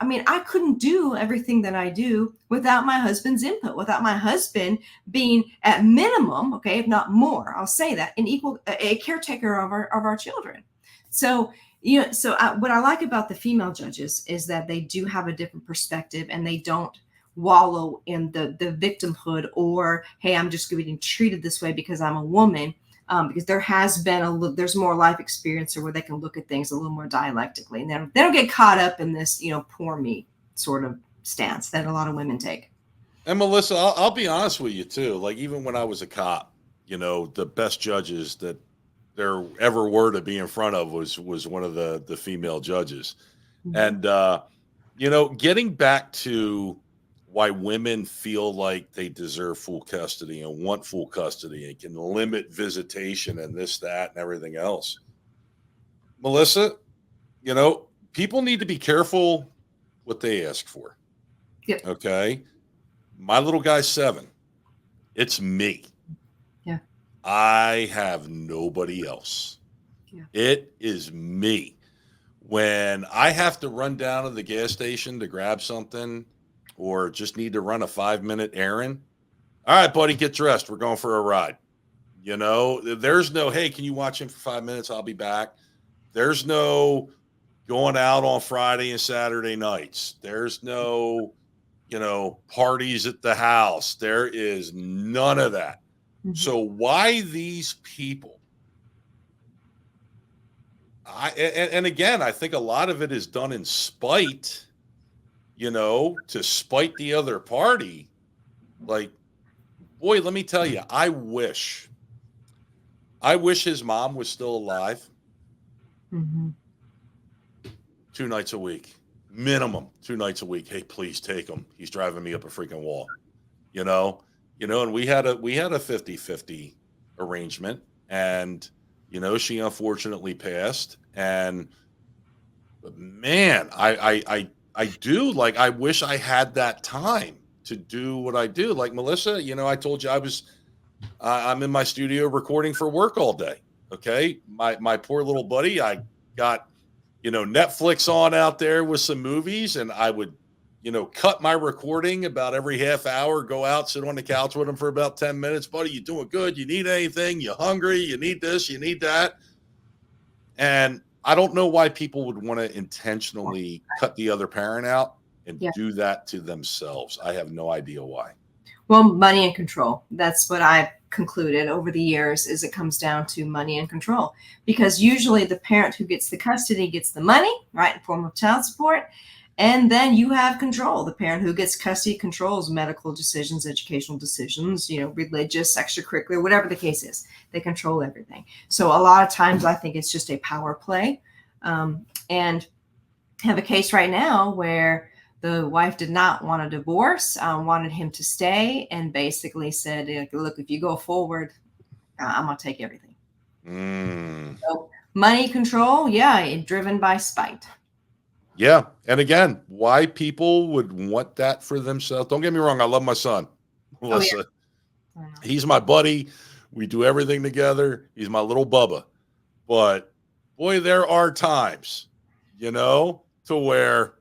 I couldn't do everything that I do without my husband's input, without my husband being at minimum, okay, if not more, I'll say that, an equal a caretaker of our children. So what I like about the female judges is that they do have a different perspective, and they don't wallow in the victimhood, or hey, I'm just getting treated this way because I'm a woman. Because there has been there's more life experience, or where they can look at things a little more dialectically, and they don't get caught up in this poor me sort of stance that a lot of women take. And Melissa, I'll be honest with you too. Like even when I was a cop, the best judges that there ever were to be in front of was one of the female judges. Mhm. And getting back to why women feel like they deserve full custody and want full custody and can limit visitation and this, that, and everything else. Melissa, people need to be careful what they ask for. Yep. Okay. My little guy's 7. It's me. Yeah. I have nobody else. Yeah. It is me. When I have to run down to the gas station to grab something or just need to run a 5-minute errand, all right, buddy, get dressed. We're going for a ride. There's no, hey, can you watch him for 5 minutes? I'll be back. There's no going out on Friday and Saturday nights. There's no, parties at the house. There is none of that. Mhm. So why these people? And again, I think a lot of it is done in spite, to spite the other party. Like, boy, let me tell you, I wish his mom was still alive. Mhm. 2 nights a week, minimum 2 nights a week. Hey, please take him. He's driving me up a freaking wall, and we had a 50-50 arrangement, and, she unfortunately passed. And man, I do, like, I wish I had that time to do what I do. Like Melissa, I told you I'm in my studio recording for work all day. Okay. My poor little buddy, I got, Netflix on out there with some movies, and I would, cut my recording about every half hour, go out, sit on the couch with him for about 10 minutes. Buddy, you doing good? You need anything? You hungry? You need this? You need that? And I don't know why people would want to intentionally cut the other parent out and Yeah. do that to themselves. I have no idea why. Well, money and control. That's what I've concluded over the years, is it comes down to money and control. Because usually the parent who gets the custody gets the money, right, in form of child support. And then you have control. The parent who gets custody controls medical decisions, educational decisions, religious, extracurricular, whatever the case is. They control everything. So a lot of times I think it's just a power play. And have a case right now where the wife did not want a divorce, wanted him to stay, and basically said, look, if you go forward, I'm going to take everything. So money control, yeah, driven by spite. Yeah. And again, why people would want that for themselves. Don't get me wrong. I love my son, Melissa. Oh, yeah. He's my buddy. We do everything together. He's my little Bubba. But boy, there are times, to where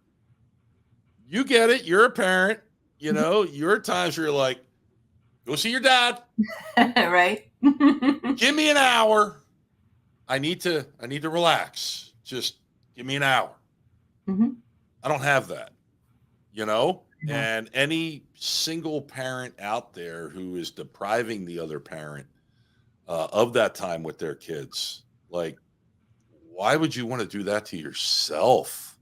you get it. You're a parent, your times where you're like, go see your dad. Right. Give me an hour. I need to relax. Just give me an hour. Mm-hmm. I don't have that, Mm-hmm. And any single parent out there who is depriving the other parent of that time with their kids, like, why would you want to do that to yourself?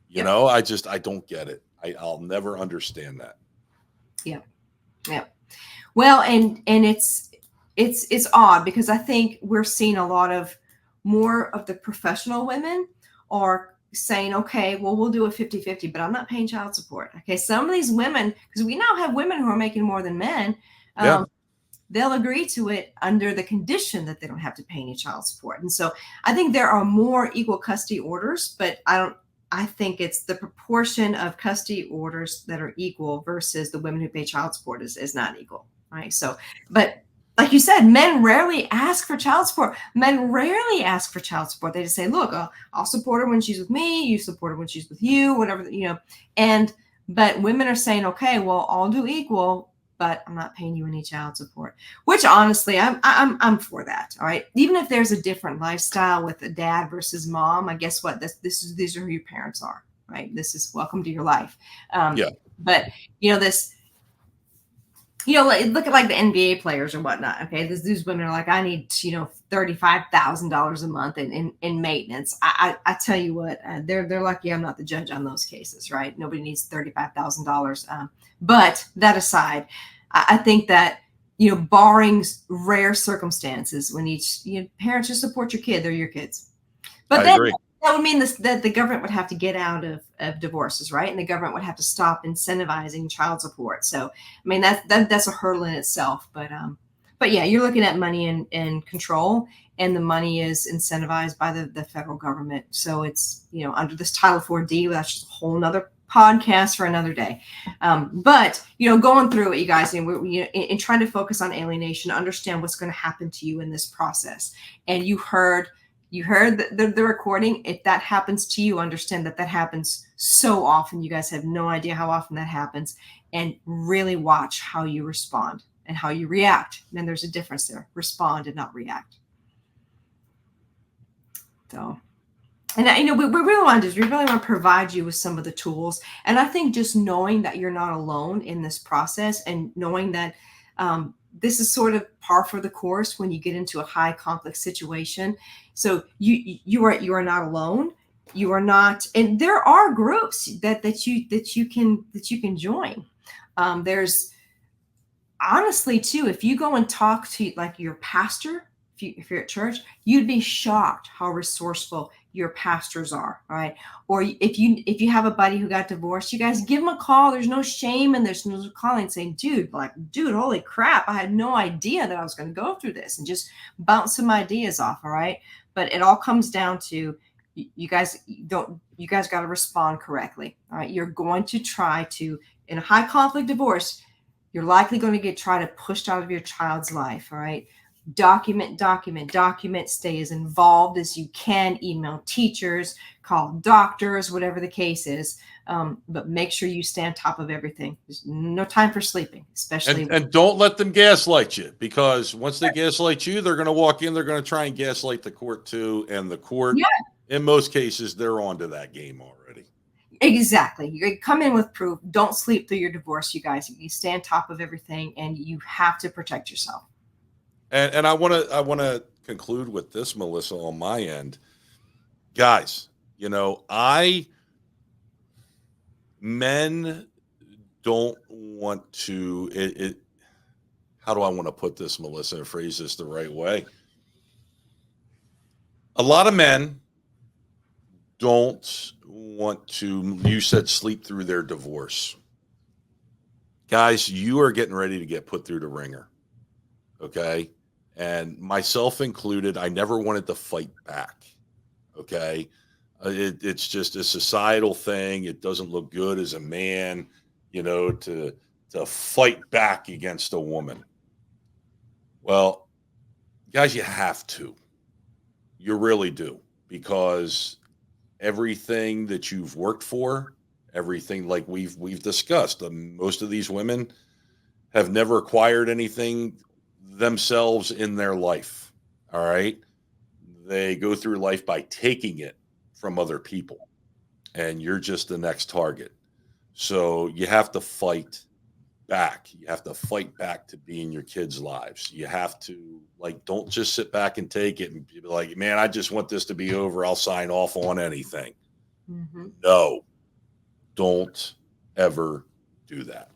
You Yep. know, I don't get it. I'll never understand that. Yeah. Yeah. Well, and it's odd because I think we're seeing a lot of more of the professional women are saying, okay, well, we'll do a 50-50, but I'm not paying child support. Okay. Some of these women, because we now have women who are making more than men, Yeah. they'll agree to it under the condition that they don't have to pay any child support. And so I think there are more equal custody orders, but I think it's the proportion of custody orders that are equal versus the women who pay child support is not equal. Right. So, but like you said, men rarely ask for child support. Men rarely ask for child support. They just say, look, I'll support her when she's with me. You support her when she's with you, whatever, but women are saying, okay, well, I'll do equal, but I'm not paying you any child support, which honestly, I'm for that. All right. Even if there's a different lifestyle with a dad versus mom, I guess what these are who your parents are, right? This is welcome to your life. Yeah. But look at like the NBA players or whatnot. Okay. These women are like, I need, $35,000 a month in maintenance. I tell you what, they're lucky I'm not the judge on those cases, right? Nobody needs $35,000. But that aside, I think that, barring rare circumstances when parents just support your kid, they're your kids. But I then agree. that would mean that the government would have to get out of divorces, right? And the government would have to stop incentivizing child support. So, I mean, that's a hurdle in itself. But yeah, you're looking at money and control, and the money is incentivized by the federal government. So it's, under this Title 4D, that's just a whole nother podcast for another day. But going through it, you guys, and in trying to focus on alienation, understand what's going to happen to you in this process. And you heard the recording. If that happens to you, understand that happens so often. You guys have no idea how often that happens, and really watch how you respond and how you react. And there's a difference there. Respond and not react. So, and we really want to provide you with some of the tools. And I think just knowing that you're not alone in this process, and knowing that this is sort of par for the course when you get into a high conflict situation. So you are not alone. You are not, and there are groups that you can join. There's honestly too, if you go and talk to like your pastor, if you're at church, you'd be shocked how resourceful your pastors are, right? Or if you have a buddy who got divorced, you guys give them a call. There's no shame, and there's no calling saying, dude, holy crap, I had no idea that I was going to go through this, and just bounce some ideas off. All right. But it all comes down to you guys got to respond correctly. All right. You're going to try to, in a high conflict divorce, you're likely going to get pushed out of your child's life. All right. Document, stay as involved as you can, email teachers, call doctors, whatever the case is. But make sure you stay on top of everything. There's no time for sleeping, especially. And don't let them gaslight you, because once they gaslight you, they're going to walk in, they're going to try and gaslight the court too. And the court, in most cases, they're onto that game already. Exactly. You come in with proof. Don't sleep through your divorce, you guys. You stay on top of everything, and you have to protect yourself. And I want to conclude with this, Melissa, on my end. Guys, men don't want to, how do I want to put this, Melissa, and phrase this the right way? A lot of men don't want to, you said, sleep through their divorce. Guys, you are getting ready to get put through the ringer. Okay. And myself included, I never wanted to fight back. Okay. It's just a societal thing. It doesn't look good as a man, to fight back against a woman. Well, guys, you have to. You really do, because everything that you've worked for, everything like we've discussed, most of these women have never acquired anything themselves in their life. All right. They go through life by taking it from other people, and you're just the next target. So you have to fight back. You have to fight back to be in your kids' lives. You have to, like, don't just sit back and take it and be like, man, I just want this to be over. I'll sign off on anything. Mm-hmm. No, don't ever do that.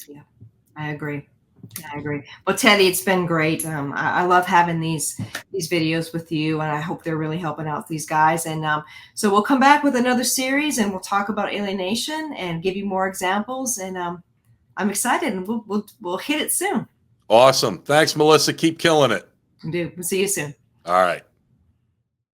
Yeah, I agree. I agree. Well, Teddy, it's been great. I love having these videos with you, and I hope they're really helping out these guys. And so we'll come back with another series, and we'll talk about alienation and give you more examples. And I'm excited, and we'll hit it soon. Awesome. Thanks, Melissa. Keep killing it. We'll see you soon. All right.